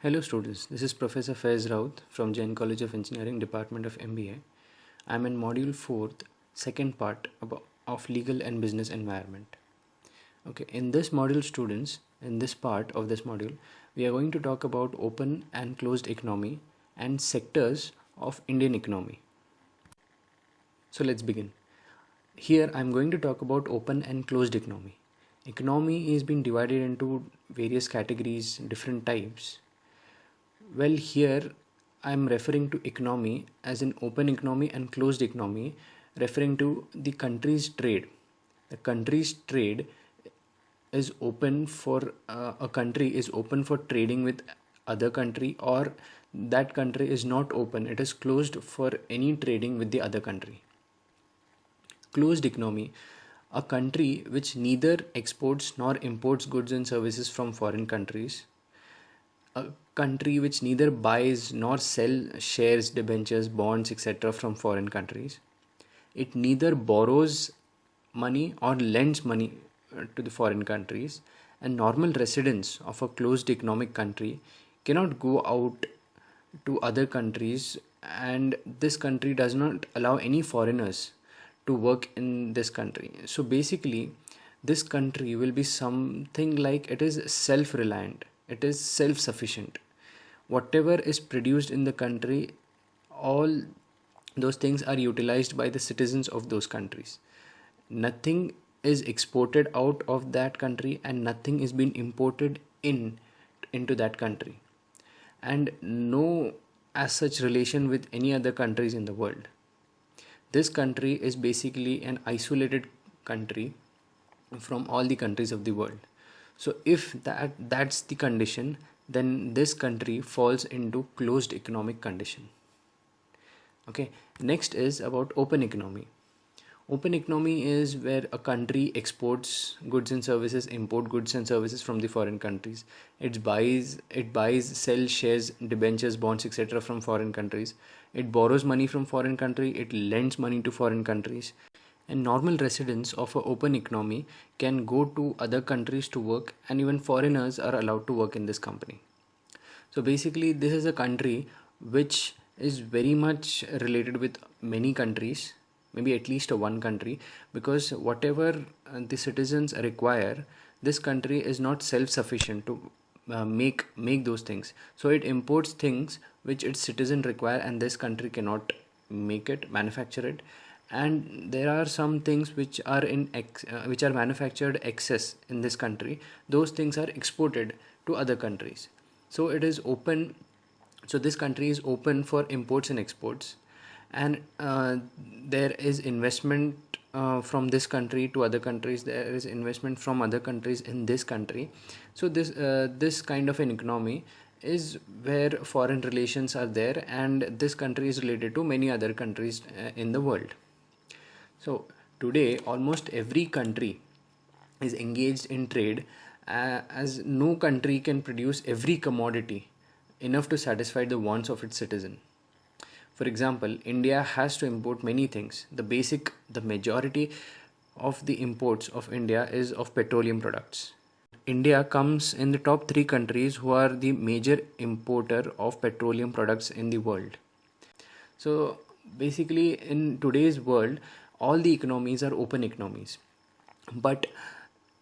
Hello students, this is Professor Faiz Raut from Jain College of Engineering Department of MBA. I am in Module 4th, second part of Legal and Business Environment. Okay, in this module students, in this part of this module, we are going to talk about open and closed economy and sectors of Indian economy. So let's begin. Here I am going to talk about open and closed economy. Economy is being divided into various categories, different types. Well, here I am referring to economy as an open economy and closed economy, referring to the country's trade. The country's trade is open for a country is open for trading with other country, or that country is not open, it is closed for any trading with the other country. Closed economy, a country which neither exports nor imports goods and services from foreign countries, a country which neither buys nor sells shares, debentures, bonds, etc. from foreign countries. It neither borrows money or lends money to the foreign countries, and normal residents of a closed economic country cannot go out to other countries, and this country does not allow any foreigners to work in this country. So basically, this country will be something like it is self-reliant, it is self-sufficient. Whatever is produced in the country, all those things are utilized by the citizens of those countries. Nothing is exported out of that country, and nothing is being imported into that country, and no as such relation with any other countries in the world. This country is basically an isolated country from all the countries of the world. So if that's the condition, then this country falls into closed economic condition. Okay, next is about open economy. Open economy is where a country exports goods and services, import goods and services from the foreign countries. It buys, sells shares, debentures, bonds, etc. from foreign countries. It borrows money from foreign country. It lends money to foreign countries. And normal residents of an open economy can go to other countries to work, and even foreigners are allowed to work in this company. So basically, this is a country which is very much related with many countries, maybe at least one country, because whatever the citizens require, this country is not self-sufficient to make those things. So it imports things which its citizens require, and this country cannot manufacture it. And there are some things which are which are manufactured excess in this country. Those things are exported to other countries. So it is open. So this country is open for imports and exports, and there is investment from this country to other countries. There is investment from other countries in this country. So this kind of an economy is where foreign relations are there, and this country is related to many other countries in the world. So today almost every country is engaged in trade, as no country can produce every commodity enough to satisfy the wants of its citizen. For example, India has to import many things. The majority of the imports of India is of petroleum products. India comes in the top 3 countries who are the major importer of petroleum products in the world. So basically, in today's world, all the economies are open economies, but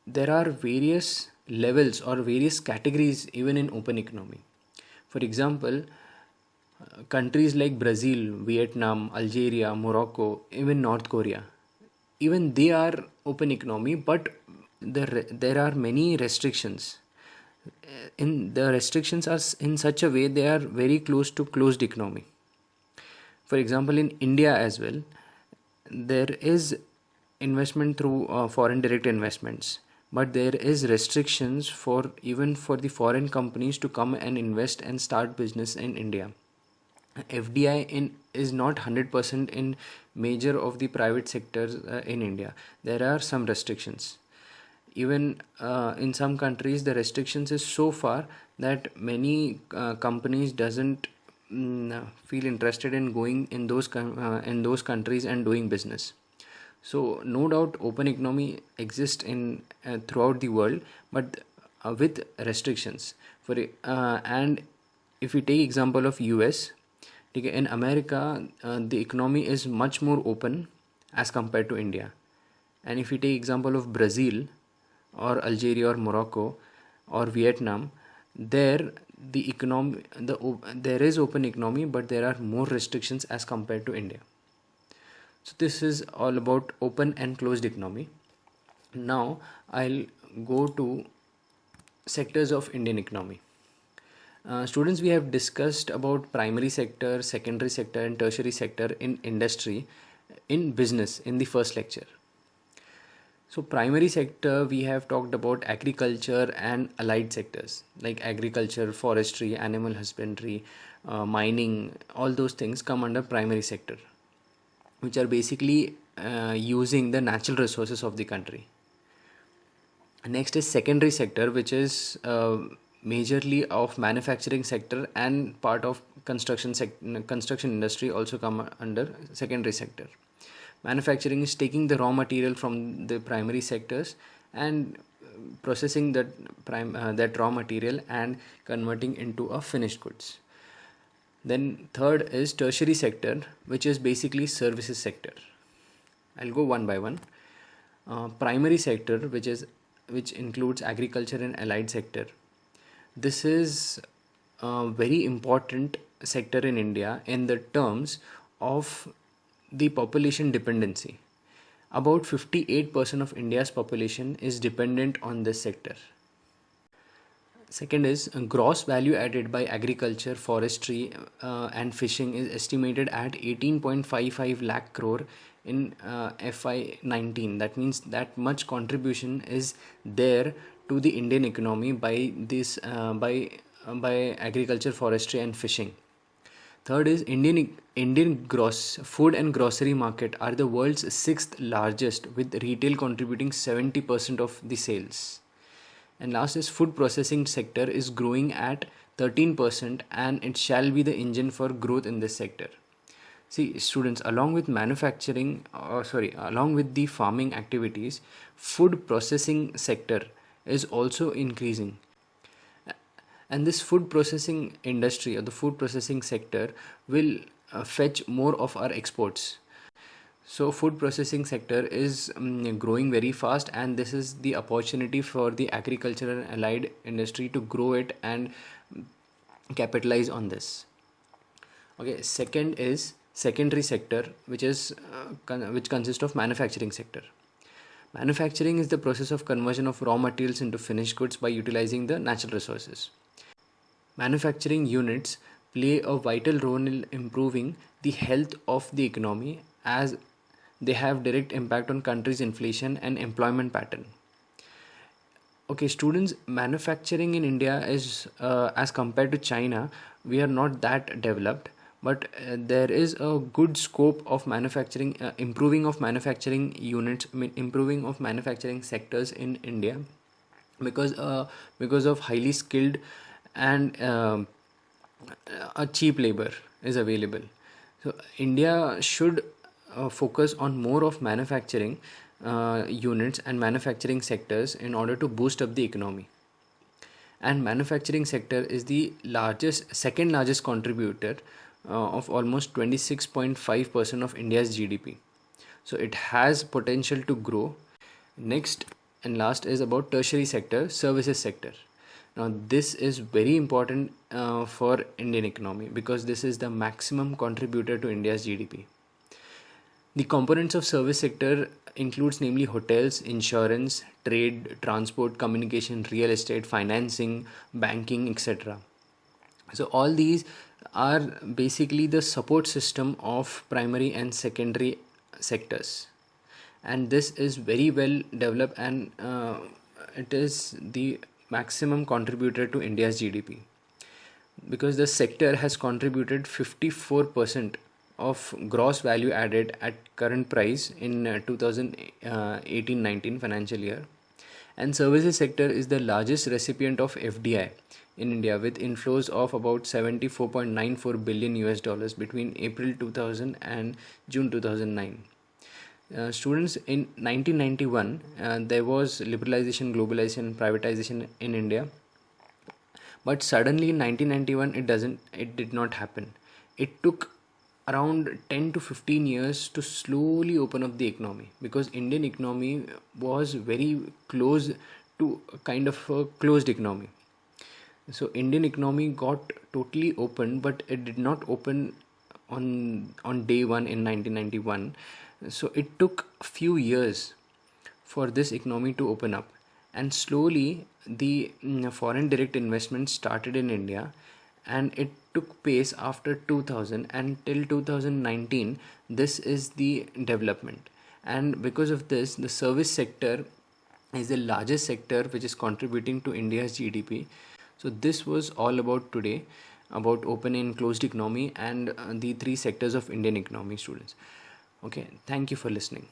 there are various levels or various categories even in open economy. For example, countries like Brazil, Vietnam, Algeria, Morocco, even North Korea, even they are open economy, but there are many restrictions. The restrictions are in such a way they are very close to closed economy. For example, in India as well, there is investment through foreign direct investments, but there is restrictions for even for the foreign companies to come and invest and start business in India. FDI is not 100% in major of the private sectors in India. There are some restrictions. Even in some countries, the restrictions is so far that many companies doesn't feel interested in going in those countries and doing business. So no doubt open economy exists in throughout the world, but with restrictions. And if we take example of US, okay, in America, the economy is much more open as compared to India. And if we take example of Brazil or Algeria or Morocco or Vietnam, there there is open economy, but there are more restrictions as compared to India. So this is all about open and closed economy. Now I'll go to sectors of Indian economy. Students, we have discussed about primary sector, secondary sector and tertiary sector in industry, in business in the first lecture. So primary sector, we have talked about agriculture and allied sectors like agriculture, forestry, animal husbandry, mining, all those things come under primary sector, which are basically using the natural resources of the country. Next is secondary sector, which is majorly of manufacturing sector and part of construction industry also come under secondary sector. Manufacturing is taking the raw material from the primary sectors and processing that raw material and converting into a finished goods. Then third is tertiary sector, which is basically services sector. I'll go one by one. Primary sector, which includes agriculture and allied sector. This is a very important sector in India in the terms of the population dependency. About 58% of India's population is dependent on this sector. Second is gross value added by agriculture, forestry and fishing is estimated at 18.55 lakh crore in FY19. That means that much contribution is there to the Indian economy by agriculture, forestry and fishing. Third is Indian gross food and grocery market are the world's sixth largest, with retail contributing 70% of the sales. And last is food processing sector is growing at 13% and it shall be the engine for growth in this sector. See students, along with the farming activities, food processing sector is also increasing. And this food processing industry or the food processing sector will fetch more of our exports. So food processing sector is growing very fast, and this is the opportunity for the agricultural and allied industry to grow it and capitalize on this. Okay, second is secondary sector, which consists of manufacturing sector. Manufacturing is the process of conversion of raw materials into finished goods by utilizing the natural resources. Manufacturing units play a vital role in improving the health of the economy, as they have direct impact on country's inflation and employment pattern. Okay, students, manufacturing in India is as compared to China, we are not that developed, but there is a good scope of manufacturing, improving of manufacturing units, improving of manufacturing sectors in India, because of highly skilled and a cheap labor is available. So India should focus on more of manufacturing units and manufacturing sectors in order to boost up the economy. And manufacturing sector is the second largest contributor of almost 26.5% of India's GDP. So it has potential to grow. Next and last is about tertiary sector, services sector. Now this is very important for Indian economy, because this is the maximum contributor to India's GDP. The components of service sector includes namely hotels, insurance, trade, transport, communication, real estate, financing, banking, etc. So all these are basically the support system of primary and secondary sectors, and this is very well developed, and it is the maximum contributor to India's GDP, because the sector has contributed 54% of gross value added at current price in 2018-19 financial year. And services sector is the largest recipient of FDI in India, with inflows of about 74.94 billion US dollars between April 2000 and June 2009. Students, in 1991 there was liberalization, globalization, privatization in India, But suddenly in 1991 it did not happen. It took around 10 to 15 years to slowly open up the economy, because Indian economy was very close to a kind of a closed economy. So Indian economy got totally open, but it did not open on day one in 1991. So it took a few years for this economy to open up, and slowly the foreign direct investment started in India, and it took pace after 2000 and till 2019. This is the development, and because of this, the service sector is the largest sector which is contributing to India's GDP. So this was all about today, about open and closed economy and the three sectors of Indian economy, students. Okay, thank you for listening.